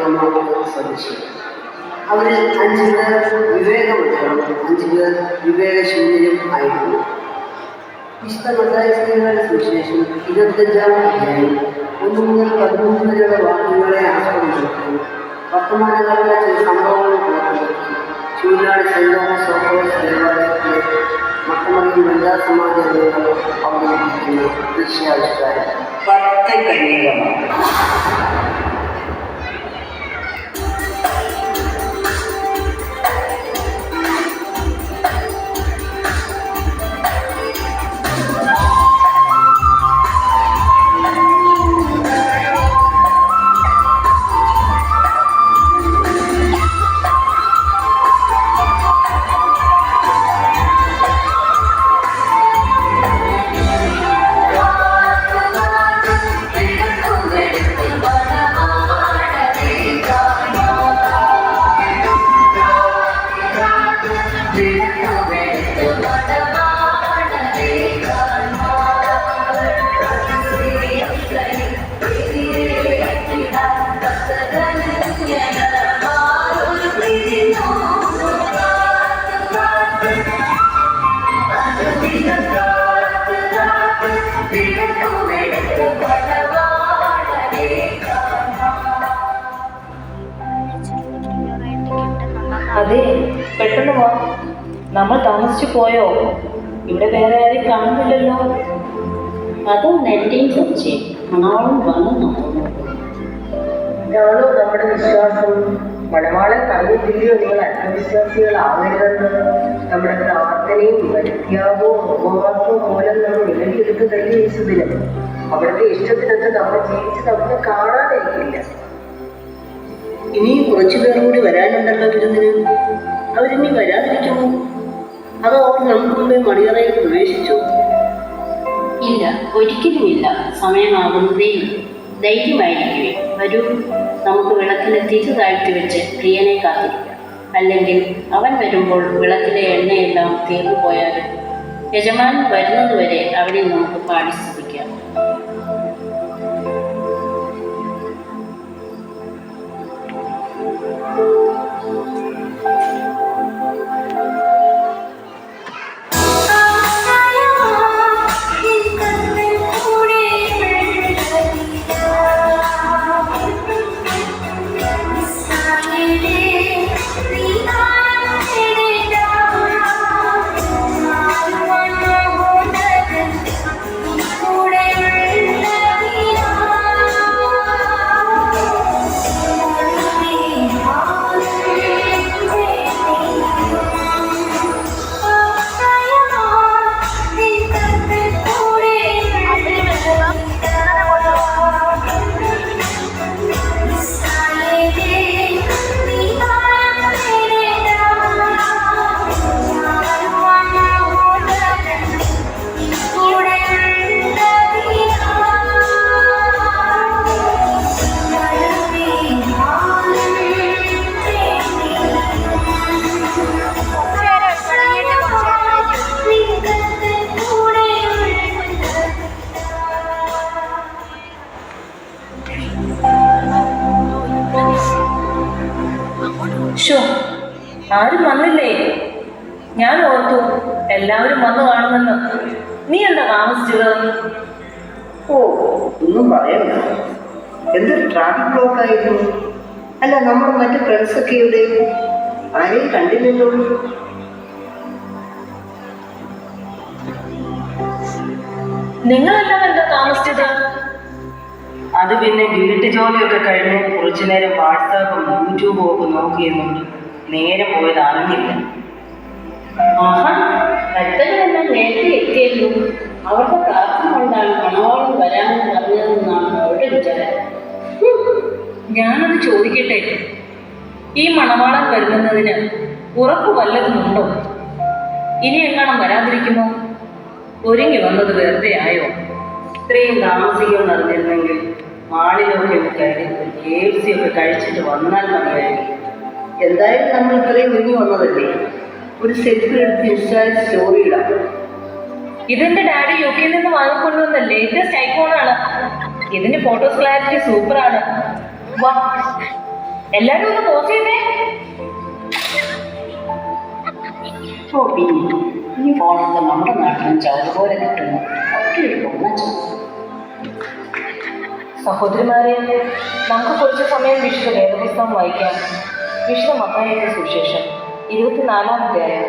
എറണാകുളം സ്വദേശി. അവരിൽ 5 പേർ വിവേകമുള്ളവരും 5 പേർ വിവേകശൂന്യരും ആയിരുന്നു. വിശുദ്ധ മത്തായി ശ്ലീഹായുടെ സുവിശേഷം 25-ാം അധ്യായം 1 മുതൽ 13 വരെയുള്ള വാക്യങ്ങളെ ആസ്പദമാക്കി വർത്തമാനകാലത്തെ ചില സംഭവങ്ങൾ പുറത്തുവരുത്തി ചൂലാട് സെന്റ് തോമസ് ഓർത്തഡോക്സ് ദേവാലയത്തിലെ മട്ടമറിയും വനിതാ സമാജങ്ങൾ അവതരിപ്പിക്കുന്ന ദൃശ്യാവിഷ്കാരം 10 കന്യകമാർ. അതെ, പെട്ടെന്ന് വാ. നമ്മൾ താമസിച്ചു പോയോ? ഇവിടെ വേറെ ആരും കാണുന്നില്ലല്ലോ. അതാണ് എൻ്റെയും സംശയം. മണവാളൻ വന്നു. ഇതാണോ നമ്മുടെ വിശ്വാസം? മണവാളൻ പറഞ്ഞിട്ടില്ലയോ നിങ്ങൾ അന്ധവിശ്വാസികളാവരുതെന്ന്? നമ്മുടെ പ്രാർത്ഥനയും പരിത്യാഗവും ഉപവാസവും മൂലം നമ്മൾ വിലക്കെടുത്ത് തന്നെ യേശുദിനം. അവിടുത്തെ ഇഷ്ടത്തിനൊക്കെ നമ്മൾ ജീവിച്ച് നമുക്ക് കാണാനായിട്ടില്ല. ഇനിയും കുറച്ചു പേർ കൂടി വരാനുണ്ടല്ലോ വിരുന്നിന്. അവരിനി വരാതിരിക്കുമോ? അതോ അവർ നമുക്ക് മുമ്പേ മണിയറയിൽ പ്രവേശിച്ചോ? ഇല്ല, ഒരിക്കലുമില്ല. സമയമാകുന്നതേ ധൈര്യമായിരിക്കുവേ. വരൂ, നമുക്ക് വിളക്കിനെ തിരി താഴ്ത്തി വെച്ച് പ്രിയനെ കാത്തിരിക്കാം. അല്ലെങ്കിൽ അവൻ വരുമ്പോൾ വിളക്കിലെ എണ്ണയെല്ലാം തീർന്നു പോയാലും യജമാനൻ വരുന്നതുവരെ അവിടെ നമുക്ക് പാടി സ്തുതിക്കാം. ആരും വന്നില്ലേ? ഞാൻ ഓർത്തു എല്ലാവരും വന്നു കാണുമെന്ന്. നീ എന്താ താമസിച്ചത്? ഒന്നും പറയണ്ട. എന്തൊരു ട്രാഫിക് ബ്ലോക്ക് ആയിരുന്നു. അല്ല, നമ്മുടെ മറ്റു ഫ്രണ്ട്സൊക്കെ ഇവിടെ ആരെയും കണ്ടില്ലല്ലോ. നിങ്ങളെല്ലാം എന്താ താമസിച്ചത്? അത് പിന്നെ വീട്ടു ജോലിയൊക്കെ കഴിഞ്ഞ് കുറച്ചു നേരം വാട്സാപ്പും യൂട്യൂബും ഒക്കെ നോക്കിയെന്നുണ്ട്. നേരെ പോയത് അറിഞ്ഞില്ല. ആഹാ, ഭക്തരെല്ലാം നേരത്തെ എത്തിയല്ലോ. അവരുടെ പ്രാർത്ഥന കൊണ്ടാണ് മണവാളൻ വരാമെന്ന് പറഞ്ഞതെന്നാണ് അവരുടെ വിചാരം. ഞാനത് ചോദിക്കട്ടെ, ഈ മണവാളൻ വരുന്നതിന് ഉറപ്പ് വല്ലതുമുണ്ടോ? ഇനി എങ്ങാനും വരാതിരിക്കുമോ? ഒരുങ്ങി വന്നത് വെറുതെ ആയോ? ഇത്രയും താമസിക്കുമെന്ന് അറിഞ്ഞിരുന്നെങ്കിൽ മാളിലൊക്കെ ഒന്ന് കയറി KFC ഒക്കെ കഴിച്ചിട്ട് വന്നാൽ മതിയായിരുന്നു. എന്തായാലും നമ്മൾ ഇത്രയും ഒരുങ്ങി വന്നതല്ലേ, ഒരു സെൽഫി എടുത്ത് ഇൻസ്റ്റായിൽ സ്റ്റോറി ഇടാം. ഇതെന്റെ ഡാഡി UK നിന്ന് വാങ്ങിക്കൊണ്ടുവന്ന ലേറ്റസ്റ്റ് ഐഫോണാണ്. ഇതിന്റെ ഫോട്ടോസ് ക്ലാരിറ്റി സൂപ്പറാണ്. വാ. എല്ലാരും ഒന്ന് പോസ് ചെയ്തേ. ഓ പിന്നെ ഈ ഫോണൊക്കെ നമ്മുടെ നാട്ടിലും ചതുപോലെ കിട്ടുന്നു. ഒക്കെ ഒരു പൊങ്ങച്ചം. സഹോദരിമാരെ, നമുക്ക് കുറച്ച് സമയം വിശുദ്ധ വേദപുസ്തകം വായിക്കാം. വിശുദ്ധ മത്തായിയുടെ സുവിശേഷം 24-ാം അധ്യായം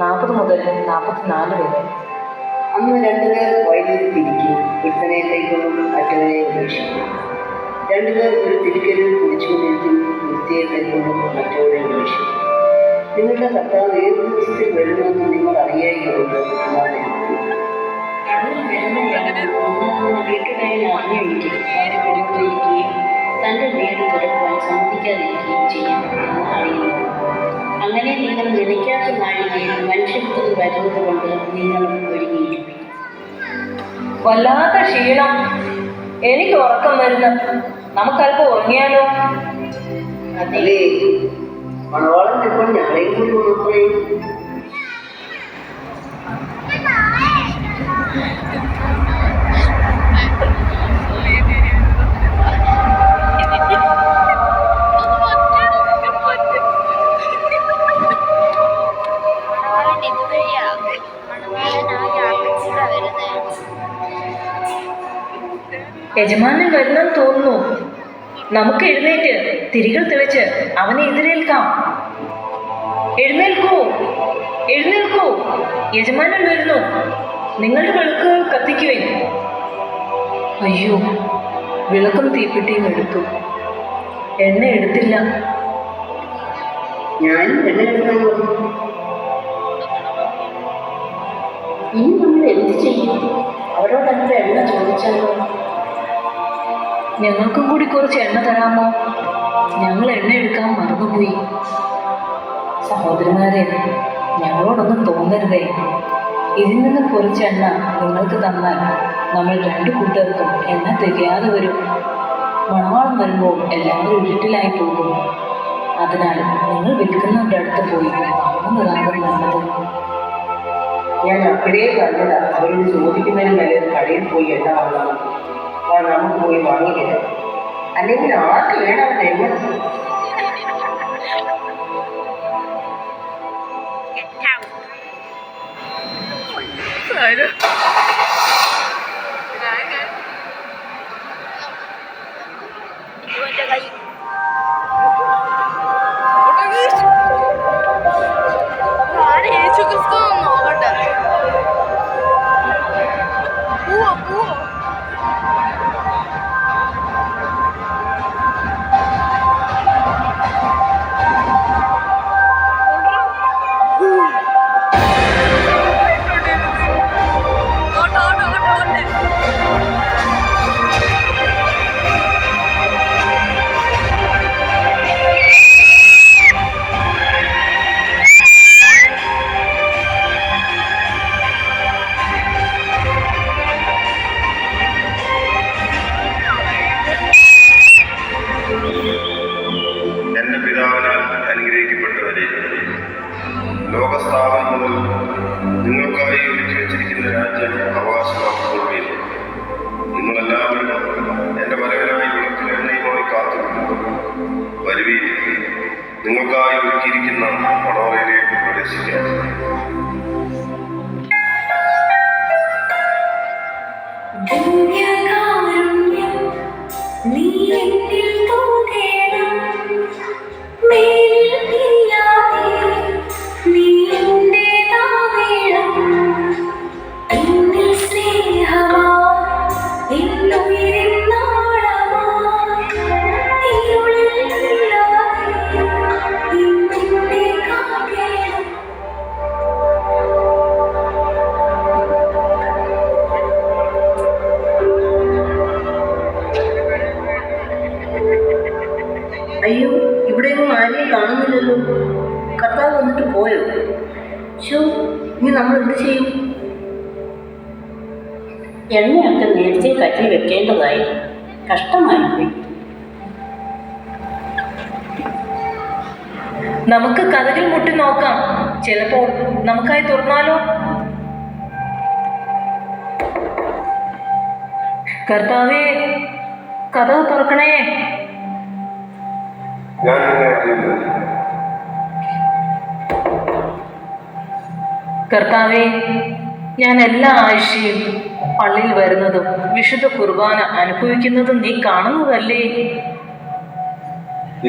40 മുതൽ 44 വരെ. അന്ന് രണ്ടുപേർ വയലിൽ തിരിക്കും, ഒരുത്തനെ കൈകൊള്ളും, മറ്റവനെ ഉപേക്ഷിക്കും. രണ്ടുപേർ ഒരു തിരിക്കലിൽ കുടിച്ചുകൊണ്ടിരിക്കും, വൃത്തിയെ കൈകൊള്ളും, മറ്റവനെ ഉപേക്ഷിക്കും. നിങ്ങളുടെ കർത്താവ് ഏത് ദിവസത്തിൽ വരുമെന്ന് നിങ്ങൾ അറിയായികൊണ്ട് എന്നാണ് വീട്ടുകാരൻ അറിഞ്ഞൊഴിക്കും, അവരെ കൊണ്ടുപോയിരിക്കുകയും തൻ്റെ വീട് തുറക്കുവാൻ സമ്മതിക്കാതിരിക്കുകയും ചെയ്യും എന്ന് അറിയുന്നു. അങ്ങനെ നിങ്ങൾ നനയ്ക്കാത്ത നാഴികയിൽ മനുഷ്യത്വം വരുന്നത് കൊണ്ട് നിങ്ങളും ഒരുങ്ങിയിരിക്കും. വല്ലാത്ത ക്ഷീണം, എനിക്ക് ഉറക്കം വരുന്നു. നമുക്കല്പം ഉറങ്ങിയാലോ? അതെ, അല്ലേ? മണവാളൻ ഇപ്പോൾ ഞങ്ങളെയും കൂടി ഉണർത്തേ. യജമാനൻ വരുന്നെന്ന് തോന്നുന്നു. നമുക്ക് എഴുന്നേറ്റ് തിരികൾ തെളിച്ച് അവനെ എതിരേൽക്കാം. എഴുന്നേൽക്കൂ, എഴുന്നേൽക്കൂ, യജമാനൻ വരുന്നു. നിങ്ങളുടെ വിളക്കുകൾ കത്തിക്കുവേ. അയ്യോ, വിളക്കും തീപ്പെട്ടിയും എടുത്തു, എണ്ണ എടുത്തില്ല. ഞാനും എന്നെ എടുക്കാൻ വന്നു. ഇനി നമ്മൾ എന്ത് ചെയ്യും? അവരോടൊക്കെ എണ്ണ ചോദിച്ചാലോ? ഞങ്ങൾക്കും കൂടി കുറച്ച് എണ്ണ തരാമോ? ഞങ്ങൾ എണ്ണ എടുക്കാൻ മറന്നുപോയി. സഹോദരന്മാരെ, ഞങ്ങളോടൊന്നും തോന്നരുതേ. ഇതിൽ നിന്ന് കുറച്ച് എണ്ണ നിങ്ങൾക്ക് തന്നാൽ നമ്മൾ 2 കൂട്ടർക്കും എണ്ണ തികയാതെ വരും. മണവാളം വരുമ്പോൾ എല്ലാവരും ഇരുട്ടിലായി പോകും. അതിനാൽ നിങ്ങൾ വിൽക്കുന്നവരുടെ അടുത്ത് പോയി വാങ്ങുന്നതാണ് നല്ലത്. ഞാൻ അപ്പോഴേ പറഞ്ഞതാ, അവരോട് ചോദിക്കുന്നതിന് നല്ലത് കടയിൽ പോയി എണ്ണ വാങ്ങാം. നമുക്ക് പോയി വാങ്ങിയില്ല, അല്ലെങ്കിൽ ആർക്ക് വേണം എണ്ണ? ലോകസ്ഥാപനം മുതൽ നിങ്ങൾക്കായി ഒരുക്കി വെച്ചിരിക്കുന്ന രാജ്യം അവകാശമാക്കിക്കൊള്ളുകയില്ല. നിങ്ങളെല്ലാവരും എൻ്റെ വരവിനായി വിളക്കിൽ എണ്ണയുമായി കാത്തുകൊണ്ടു വരുവീൻ, നിങ്ങൾക്കായി ഒരുക്കിയിരിക്കുന്ന മണവറയിലേക്ക് പ്രവേശിക്കാം. അയ്യോ, ഇവിടെയൊന്നും ആരെയും കാണുന്നില്ലല്ലോ. കർത്താവ് വന്നിട്ട് പോയോ? ശോ, ഇനി നമ്മൾ എന്ത് ചെയ്യും? എണ്ണയൊക്കെ നേരത്തെ കറ്റി വെക്കേണ്ടതായി. കഷ്ടമായിപ്പോയി. നമുക്ക് കതകിൽ മുട്ടി നോക്കാം. ചിലപ്പോൾ നമുക്കായി തുറന്നാലോ? കർത്താവേ, കതക് തുറക്കണേ. ഞാൻ നിങ്ങളെ അറിയുന്നത്. കർത്താവേ, ഞാൻ എല്ലാ ആഴ്ചയും പള്ളിയിൽ വരുന്നതും വിശുദ്ധ കുർബാന അനുഭവിക്കുന്നതും നീ കാണുന്നതല്ലേ?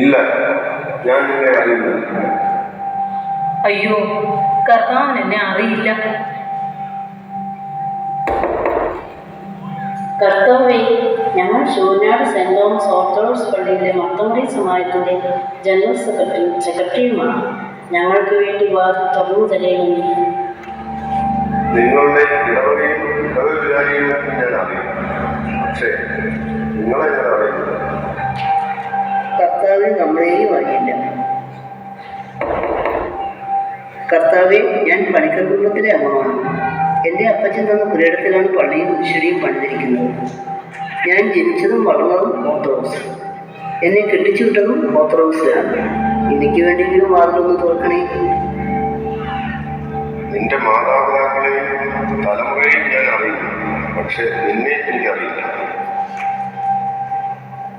ഇല്ല, ഞാൻ നിങ്ങളെ അറിയുന്നത്. അയ്യോ, കർത്താവിന് എന്നെ അറിയില്ല. കർത്താവേ, ഞങ്ങൾ ശൂന്യാട് സെന്റ് തോമസ് ഓർത്തഡോക്സ് പള്ളിയിലെ മത്തമറി സമാജത്തിന്റെ ജനറൽ സെക്രട്ടറിയുമാണ്. ഞങ്ങൾക്ക് വേണ്ടി വാദം തുറന്നു തരേണ്ടേ. നിങ്ങളുടെ ഇടവകയും ഇടവകാരിയും ഞാൻ അറിയും, പക്ഷേ നിങ്ങളെ ഞാൻ അറിയുന്നത്. കർത്താവെ, നമ്മളെയും അറിയില്ല. കർത്താവെ, ഞാൻ പണിക്കർ കുടുംബത്തിലെ അംഗമാണ്. എൻ്റെ അപ്പച്ചൻ തന്ന പുരയിടത്തിലാണ് പള്ളിയും കുരിശടിയും പണിതിരിക്കുന്നത്. ഞാൻ ജനിച്ചതും വളർന്നതും ഓർത്തഡോക്സ്. എന്നെ കെട്ടിച്ചു വിട്ടതും ഓർത്തഡോക്സിലാണ്. എനിക്ക് വേണ്ടിയെങ്കിലും വാതിലൊന്ന് തുറക്കണേ. നിന്റെ മാതാപിതാക്കളെയും തലമുറയും ഞാൻ അറിയുന്നു, പക്ഷെ നിന്നെ എനിക്കറിയില്ല.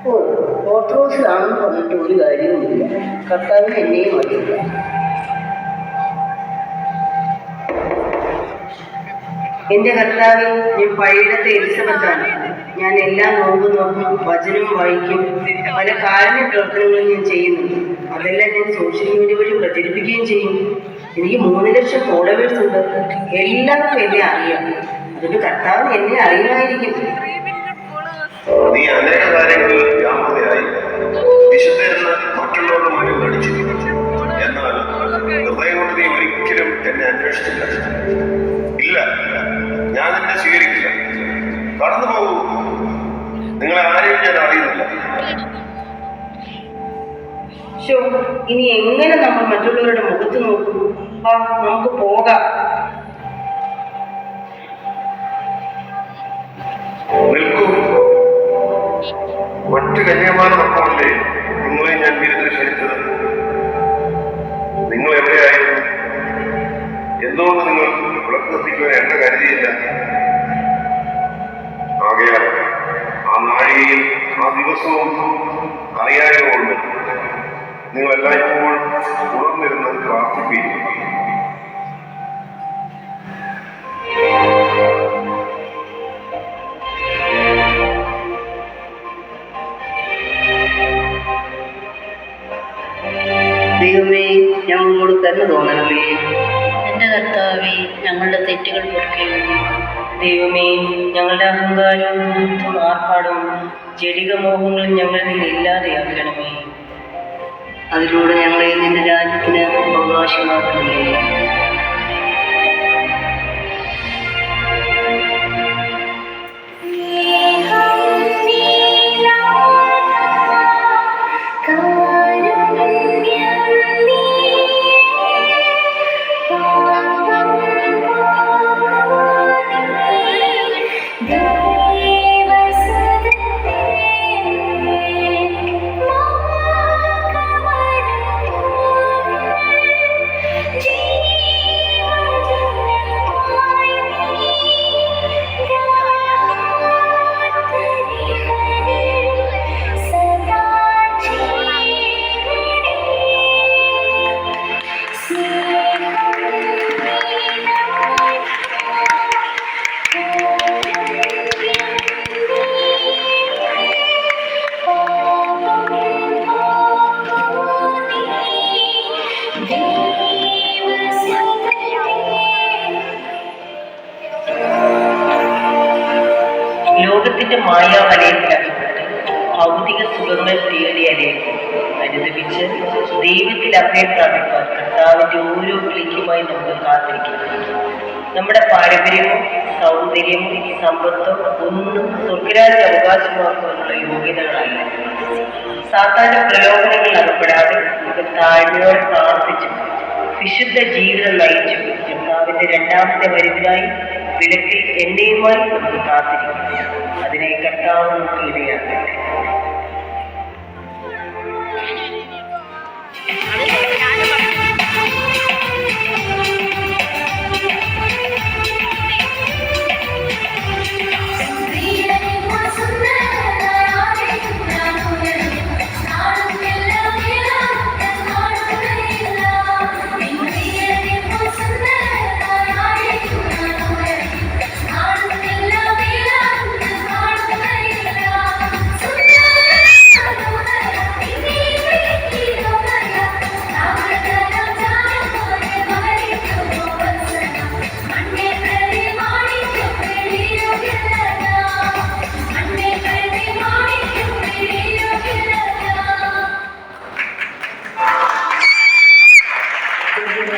ഓ, ഓർത്തഡോക്സിലാണെന്ന് പറഞ്ഞിട്ട് ഒരു കാര്യവുമില്ല. കർത്താവിന് എന്നെയും അറിയില്ല. എൻ്റെ കർത്താവ്, ഞാൻ പഴയിടത്തെ എലിസബത്താണ്. ഞാൻ എല്ലാം നോക്കും, വചനം വായിക്കും, പല കാരുണ്യ പ്രവർത്തനങ്ങളും ഞാൻ ചെയ്യുന്നുണ്ട്. അതെല്ലാം ഞാൻ സോഷ്യൽ മീഡിയ വഴി പ്രചരിപ്പിക്കുകയും ചെയ്യും. എനിക്ക് 3 ലക്ഷം ഫോളോവേഴ്സ് ഉണ്ട്. എല്ലാവർക്കും എന്നെ അറിയാം. അതുകൊണ്ട് കർത്താവിന് എന്നെ അറിയുമായിരിക്കും. നീ അനേക കാര്യങ്ങളിൽ വ്യാപൃതയായി വിശുദ്ധരെന്ന് മറ്റുള്ളവരുടെ മുന്നിൽ നടിച്ചു. എന്നാൽ ഹൃദയം കൊണ്ട് നീ ഒരിക്കലും എന്നെ അന്വേഷിച്ചില്ല. ഇല്ല, ഞാൻ എന്നെ സ്വീകരിക്കില്ല. കടന്നു പോകൂ. നിങ്ങളെ ആരെയും ഞാൻ അറിയുന്നില്ല. ഇനി എങ്ങനെ നമ്മൾ മറ്റുള്ളവരുടെ മുഖത്ത് നോക്കും? നമുക്ക് പോകാം. നിൽക്കൂ. മറ്റു കന്യമാരോടൊപ്പമല്ലേ നിങ്ങളെ ഞാൻ വിരുന്ന് ക്ഷണിച്ചത്? നിങ്ങൾ എവിടെയായിരുന്നു? എന്തുകൊണ്ട് നിങ്ങൾ വിളക്ക് കത്തിക്കുവാൻ എണ്ണ കരുതിയില്ല? ആകയാൽ ആ നാഴികയും ആ ദിവസവും അറിയായതുകൊണ്ട് നിങ്ങൾ എല്ലായ്പ്പോഴും ഉണർന്നിരുന്ന് പ്രാർത്ഥിപ്പിക്കും. ദൈവമേ, ഞങ്ങളോട് കരുണ തോന്നണമേ. എന്റെ കർത്താവേ, ഞങ്ങളുടെ തെറ്റുകൾ പൊറുക്കണമേ. ദൈവമേ, ഞങ്ങളുടെ അഹങ്കാരവും ആർഭാടവും ജടിക മോഹങ്ങളും ഞങ്ങളിൽ നിന്ന് ഇല്ലാതെയാക്കണമേ. അതിലൂടെ ഞങ്ങളെ നിന്റെ രാജ്യത്തിന് അവകാശമാക്കണമേ. ലോകത്തിന്റെ മായാവലയത്തിലകപ്പെട്ട് ഭൗതിക സുഖങ്ങൾ തേടി അലയുന്നു. അനുദപിച്ച് ദൈവത്തിൽ അഭയം പ്രാപിക്കാൻ കർത്താവിന്റെ ഓരോ വിളിക്കുമായി നമുക്ക് കാത്തിരിക്കുന്നു. നമ്മുടെ പാരമ്പര്യമോ സൗന്ദര്യമോ സമ്പത്തോ ഒന്നും സ്വർഗരാജ്യ അവകാശമാക്കാനുള്ള യോഗ്യതകളല്ല. സാത്താന്റെ പ്രലോഭനങ്ങളിൽ അകപ്പെടാതെ നമുക്ക് താഴ്മയോടെ പ്രാർത്ഥിച്ചു വിശുദ്ധ ജീവിതം നയിച്ചു കർത്താവിന്റെ 2ാമത്തെ വരവിനായി വിളക്കിൽ എണ്ണയുമായി നമുക്ക് കാത്തിരിക്കുന്നു. അതിനെ കർത്താവ് നമുക്ക് ഇടയാക്കട്ടെ.